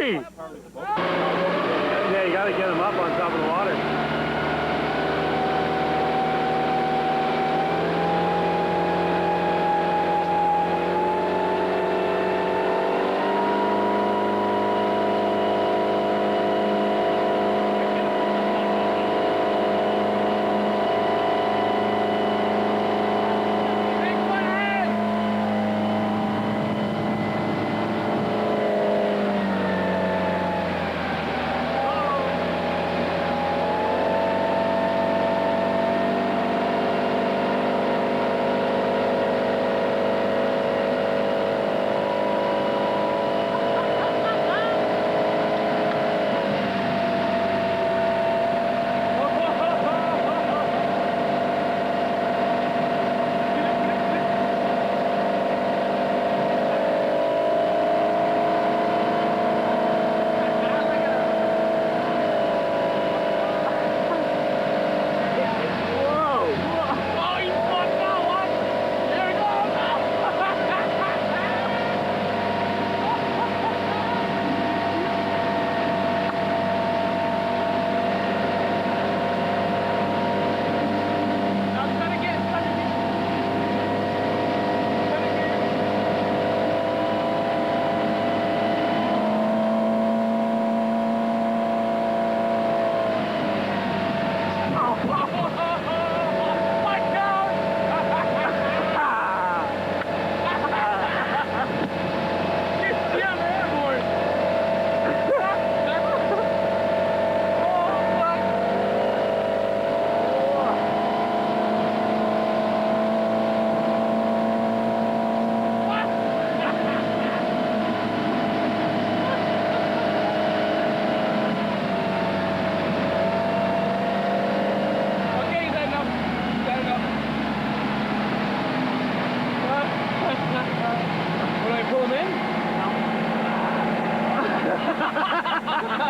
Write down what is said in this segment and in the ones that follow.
he? Yeah, you gotta get him up on top of the water.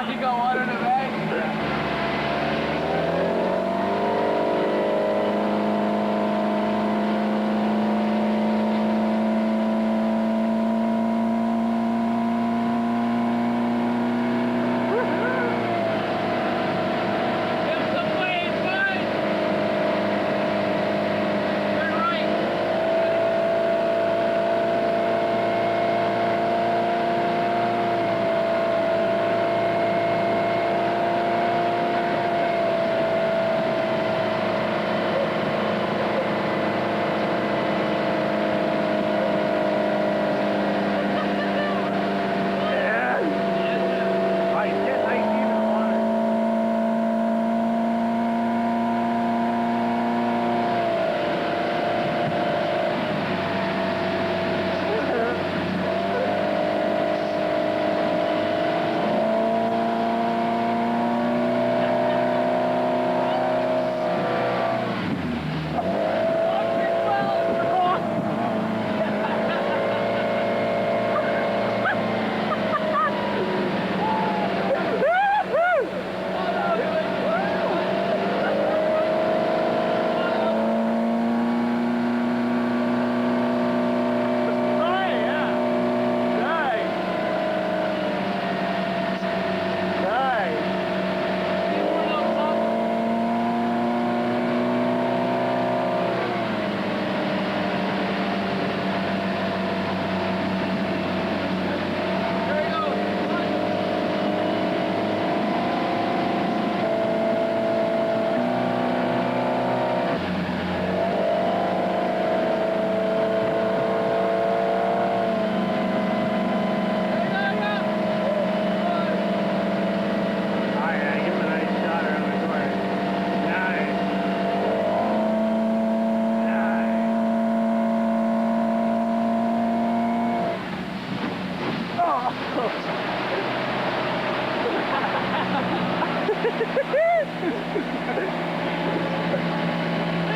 You got water in the bag?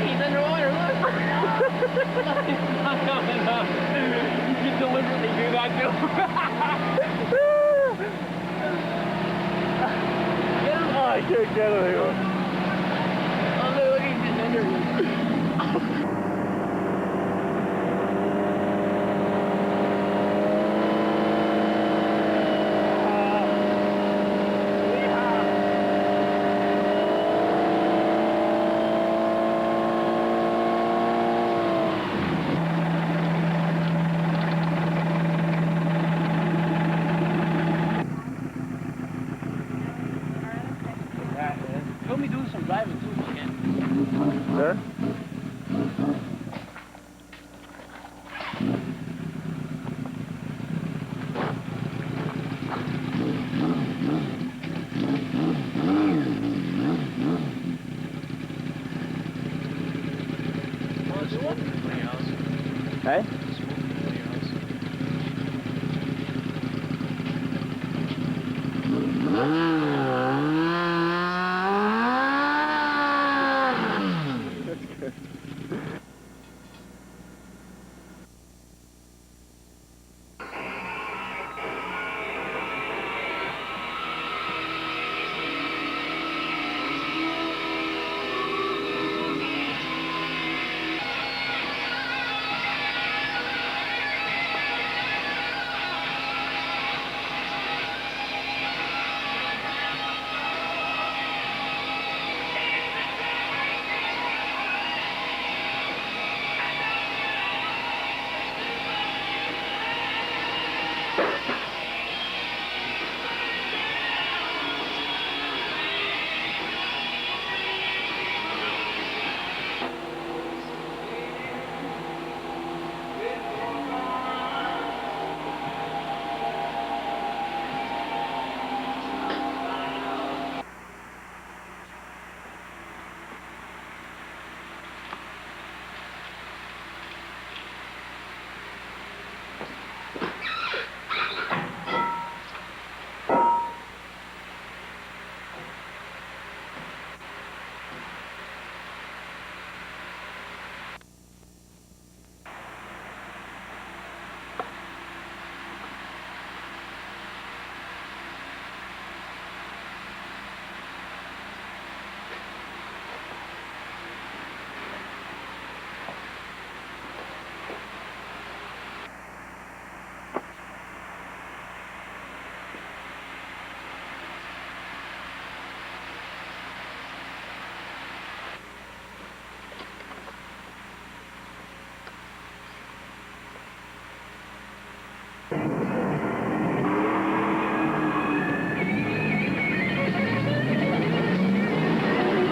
He's underwater, look! He's not coming up. You can deliberately do that to him. Get him! Oh, I can't get him anymore. Oh, look, he's just under you. Hey? That's good.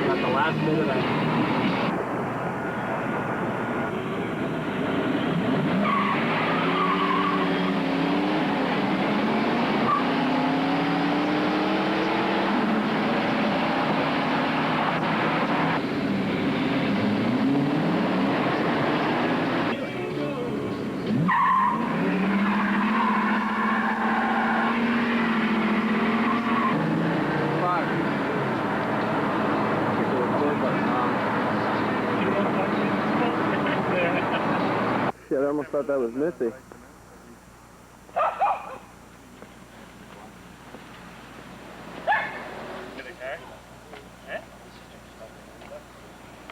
Got the last bit of that. Shit, I almost thought that was Missy.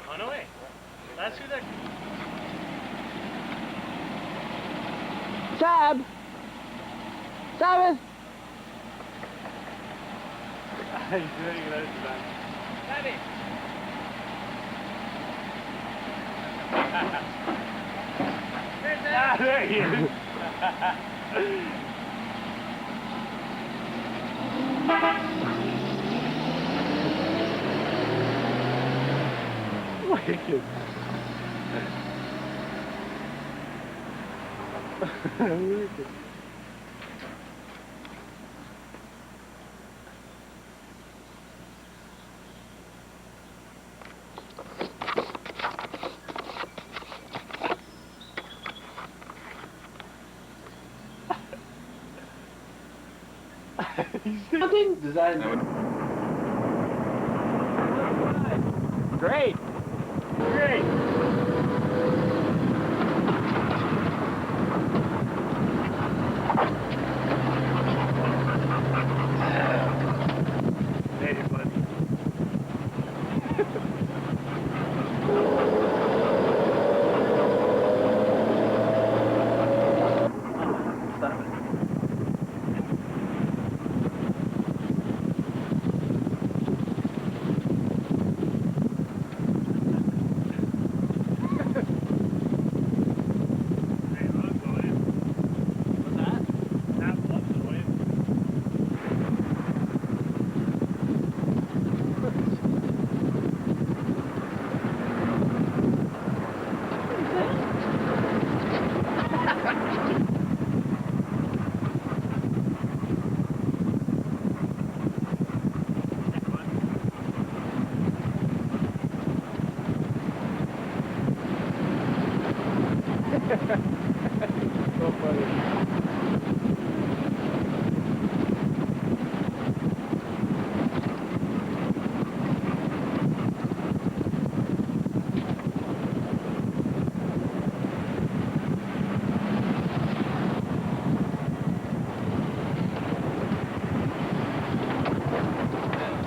On the way. That's who that. Chev! Sabath! He's doing it Daddy. Ah, there he is. Wicked. Wicked. Nothing? Design. Great. Great. Hey, buddy. so funny.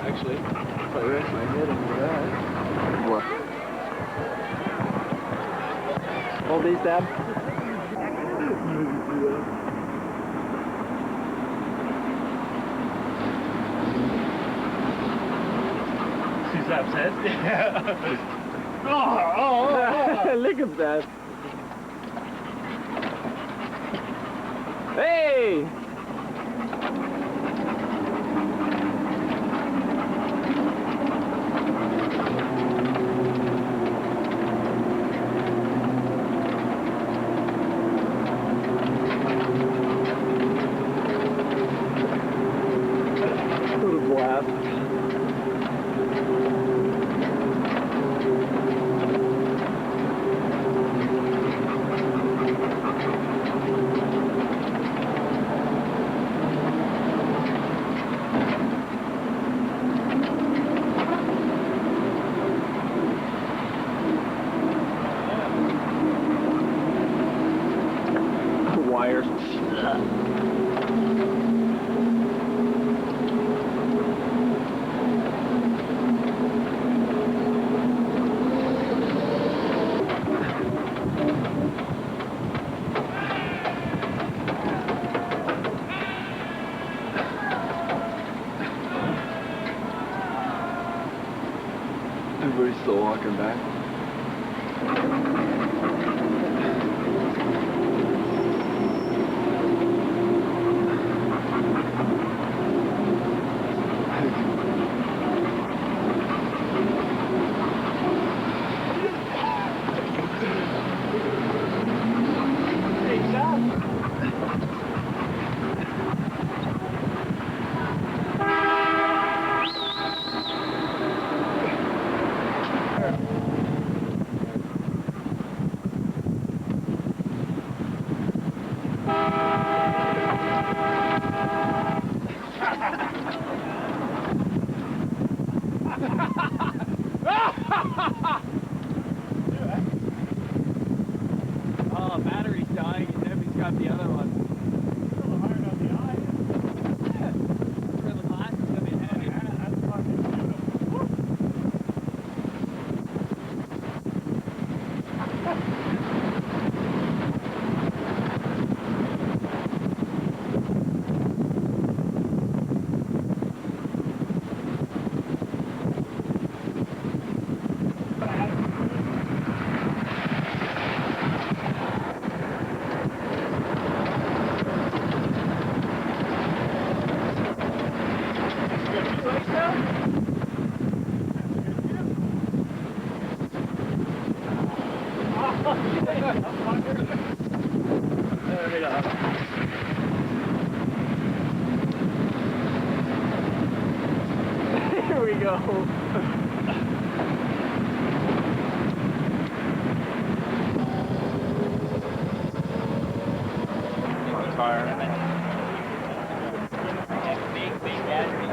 Actually, if I rest my head into that. What? Hold these, Dad. She's upset. Yeah. Look at that. Hey! What a blast. Wires. Everybody's still walking back. Oh, battery's dying. Debbie's got the other one. For the glass, it's gonna be heavy. Here we go. Big battery.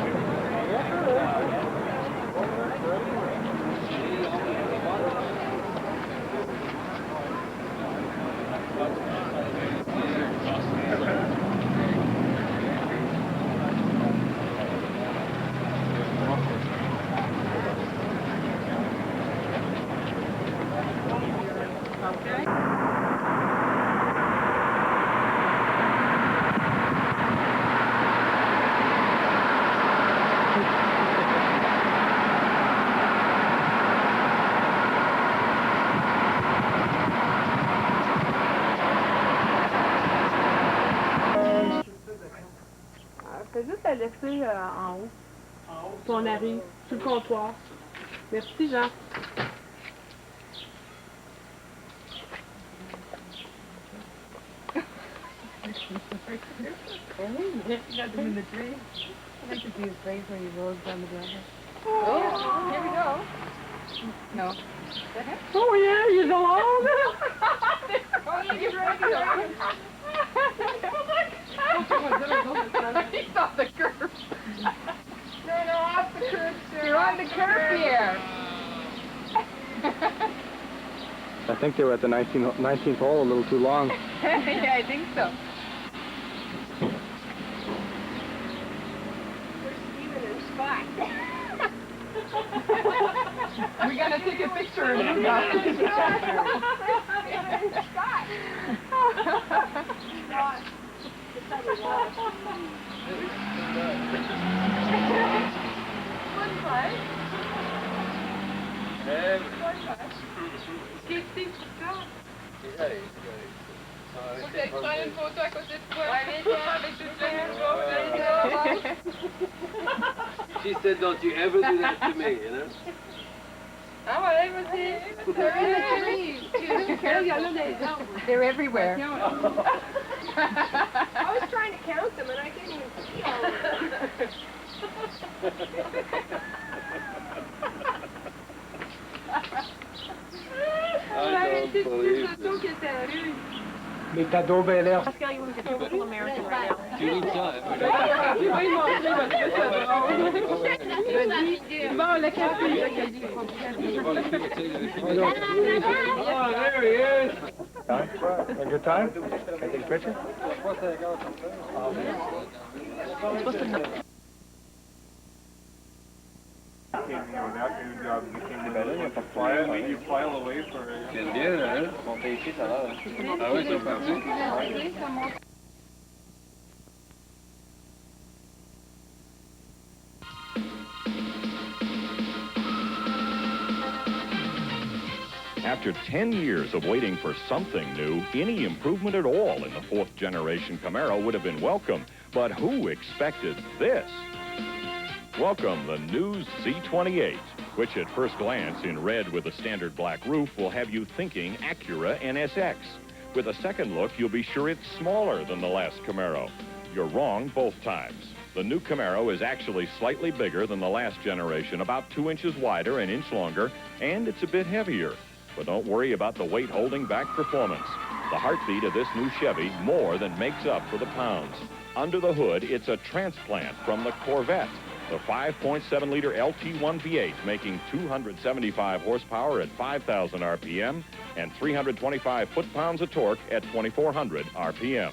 Fais juste la laisser en haut. Puis on arrive sur le comptoir. Merci, Jean. You got them in the tree. I like to see his face when he rolls down the driveway. Oh, Here we go. No. oh yeah, he's alone. Oh, he's ready to go. think they were at the 19th hole a little too long. Yeah, I think so. We gotta take a picture of him. Peut-être prendre une photo à côté de toi. Avec toute la She said, don't you ever do that to me, you know? Ah ouais, vas-y. They're everywhere. I was trying to count them and I didn't even see all of them. I don't believe this. Mais t'as donc bien l'air. American right now. Julie time. Bon, le café. Oh, there he is. A good time? Can I take a picture? You file away for C'est bien, hein? Monter ici, ça va. Ah oui, c'est parti. After 10 years of waiting for something new, any improvement at all in the fourth generation Camaro would have been welcome. But who expected this? Welcome the new Z28, which at first glance in red with a standard black roof will have you thinking Acura NSX. With a second look, you'll be sure it's smaller than the last Camaro. You're wrong both times. The new Camaro is actually slightly bigger than the last generation, about 2 inches wider, an inch longer, and it's a bit heavier. But don't worry about the weight holding back performance. The heartbeat of this new Chevy more than makes up for the pounds. Under the hood, it's a transplant from the Corvette. The 5.7-liter LT1 V8 making 275 horsepower at 5,000 RPM and 325 foot-pounds of torque at 2,400 RPM.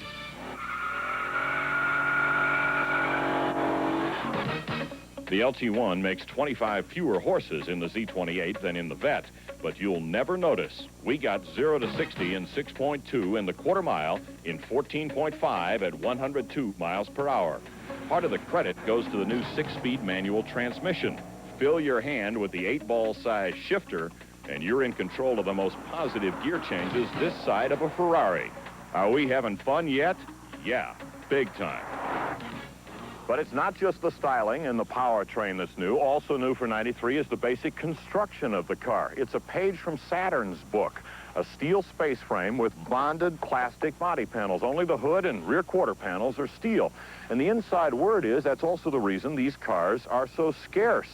The LT1 makes 25 fewer horses in the Z28 than in the Vet, but you'll never notice. We got 0 to 60 in 6.2 and the quarter mile in 14.5 at 102 miles per hour. Part of the credit goes to the new 6-speed manual transmission. Fill your hand with the 8-ball size shifter, and you're in control of the most positive gear changes this side of a Ferrari. Are we having fun yet? Yeah, big time. But it's not just the styling and the powertrain that's new. Also new for 93 is the basic construction of the car. It's a page from Saturn's book, a steel space frame with bonded plastic body panels. Only the hood and rear quarter panels are steel. And the inside word is that's also the reason these cars are so scarce.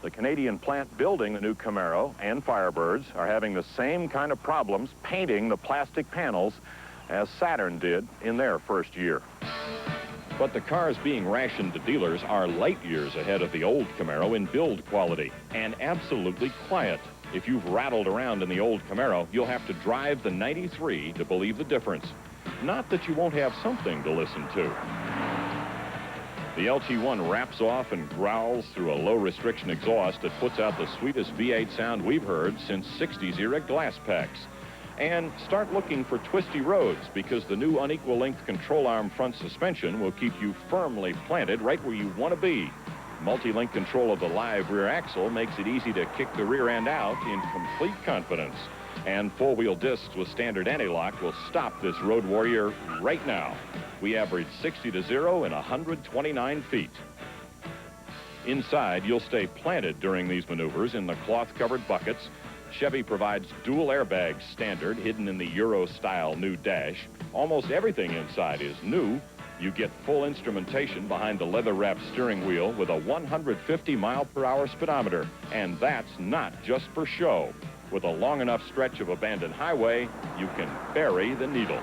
The Canadian plant building the new Camaro and Firebirds are having the same kind of problems painting the plastic panels as Saturn did in their first year. But the cars being rationed to dealers are light years ahead of the old Camaro in build quality and absolutely quiet. If you've rattled around in the old Camaro, you'll have to drive the 93 to believe the difference. Not that you won't have something to listen to. The LT1 wraps off and growls through a low-restriction exhaust that puts out the sweetest V8 sound we've heard since 60s era glass packs. And start looking for twisty roads because the new unequal length control arm front suspension will keep you firmly planted right where you want to be. Multi-link control of the live rear axle makes it easy to kick the rear end out in complete confidence. And four-wheel discs with standard anti-lock will stop this road warrior right now. We average 60 to 0 in 129 feet. Inside, you'll stay planted during these maneuvers in the cloth-covered buckets. Chevy provides dual airbags standard, hidden in the Euro-style new dash. Almost everything inside is new. You get full instrumentation behind the leather-wrapped steering wheel with a 150-mile-per-hour speedometer. And that's not just for show. With a long enough stretch of abandoned highway, you can bury the needle.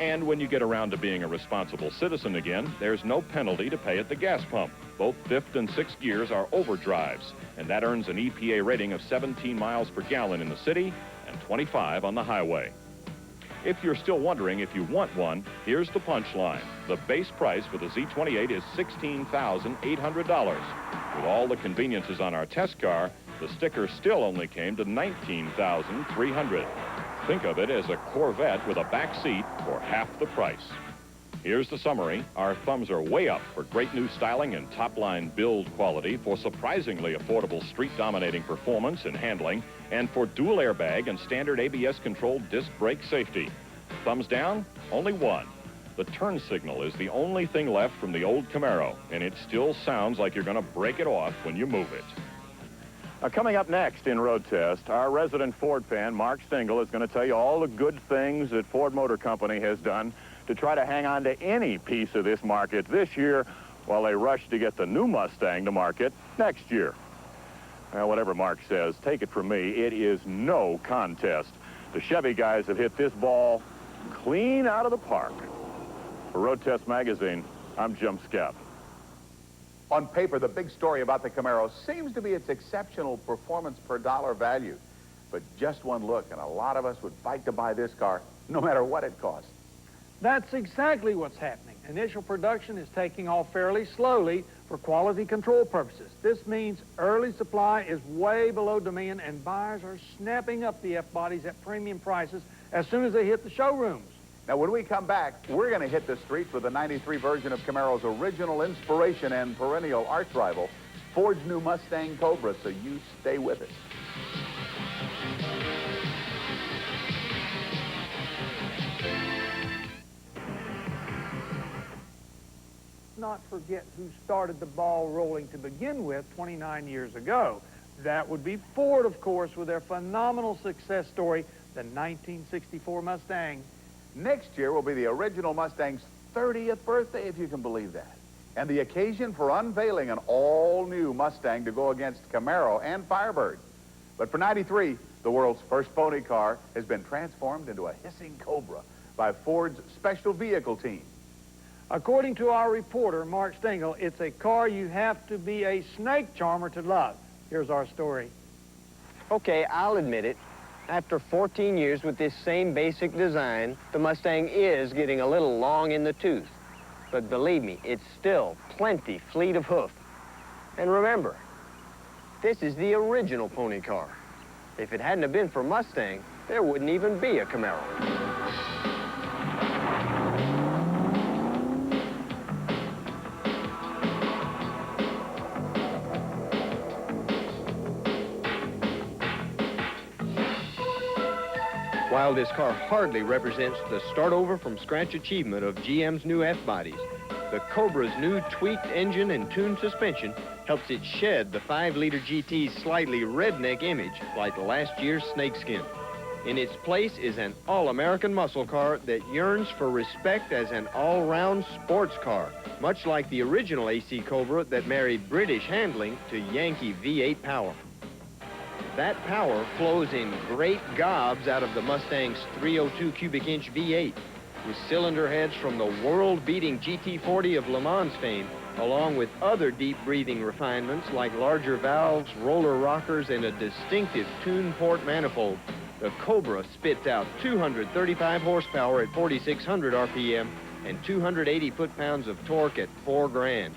And when you get around to being a responsible citizen again, there's no penalty to pay at the gas pump. Both fifth and sixth gears are overdrives, and that earns an EPA rating of 17 miles per gallon in the city and 25 on the highway. If you're still wondering if you want one, here's the punchline. The base price for the Z28 is $16,800. With all the conveniences on our test car, the sticker still only came to $19,300. Think of it as a Corvette with a back seat for half the price. Here's the summary. Our thumbs are way up for great new styling and top-line build quality, for surprisingly affordable street-dominating performance and handling, and for dual airbag and standard ABS-controlled disc brake safety. Thumbs down? Only one. The turn signal is the only thing left from the old Camaro, and it still sounds like you're going to break it off when you move it. Coming up next in Road Test, our resident Ford fan, Mark Stengel, is going to tell you all the good things that Ford Motor Company has done to try to hang on to any piece of this market this year while they rush to get the new Mustang to market next year. Well, whatever Mark says, take it from me, it is no contest. The Chevy guys have hit this ball clean out of the park. For Road Test Magazine, I'm Jim Skepp. On paper, the big story about the Camaro seems to be its exceptional performance per dollar value. But just one look, and a lot of us would fight to buy this car, no matter what it costs. That's exactly what's happening. Initial production is taking off fairly slowly for quality control purposes. This means early supply is way below demand, and buyers are snapping up the F-bodies at premium prices as soon as they hit the showrooms. Now, when we come back, we're going to hit the streets with the 93 version of Camaro's original inspiration and perennial arch rival, Ford's new Mustang Cobra, so you stay with us. Not forget who started the ball rolling to begin with 29 years ago. That would be Ford, of course, with their phenomenal success story, the 1964 Mustang. Next year will be the original Mustang's 30th birthday, if you can believe that. And the occasion for unveiling an all-new Mustang to go against Camaro and Firebird. But for 93, the world's first pony car has been transformed into a hissing Cobra by Ford's special vehicle team. According to our reporter, Mark Stengel, it's a car you have to be a snake charmer to love. Here's our story. Okay, I'll admit it. After 14 years with this same basic design, the Mustang is getting a little long in the tooth. But believe me, it's still plenty fleet of hoof. And remember, this is the original pony car. If it hadn't have been for Mustang, there wouldn't even be a Camaro. While this car hardly represents the start-over from scratch achievement of GM's new F-bodies, the Cobra's new tweaked engine and tuned suspension helps it shed the 5-liter GT's slightly redneck image like last year's snakeskin. In its place is an all-American muscle car that yearns for respect as an all-round sports car, much like the original AC Cobra that married British handling to Yankee V8 power. That power flows in great gobs out of the Mustang's 302 cubic inch V8, with cylinder heads from the world-beating GT40 of Le Mans fame, along with other deep-breathing refinements like larger valves, roller rockers, and a distinctive tuned port manifold. The Cobra spits out 235 horsepower at 4,600 RPM and 280 foot-pounds of torque at 4 grand.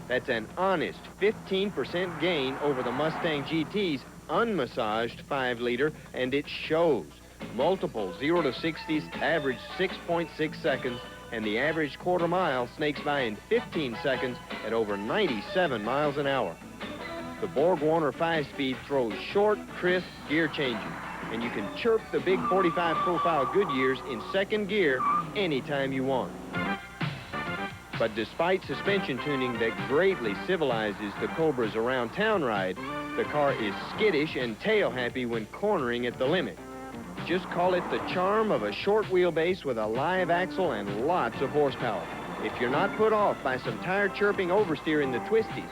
That's an honest 15% gain over the Mustang GT's unmassaged 5-liter, and it shows. Multiple 0 to 60s average 6.6 seconds, and the average quarter mile snakes by in 15 seconds at over 97 miles an hour. The Borg-Warner 5-speed throws short, crisp gear changing, and you can chirp the big 45 profile Goodyears in second gear anytime you want. But despite suspension tuning that greatly civilizes the Cobra's around-town ride, the car is skittish and tail-happy when cornering at the limit. Just call it the charm of a short wheelbase with a live axle and lots of horsepower. If you're not put off by some tire chirping oversteer in the twisties,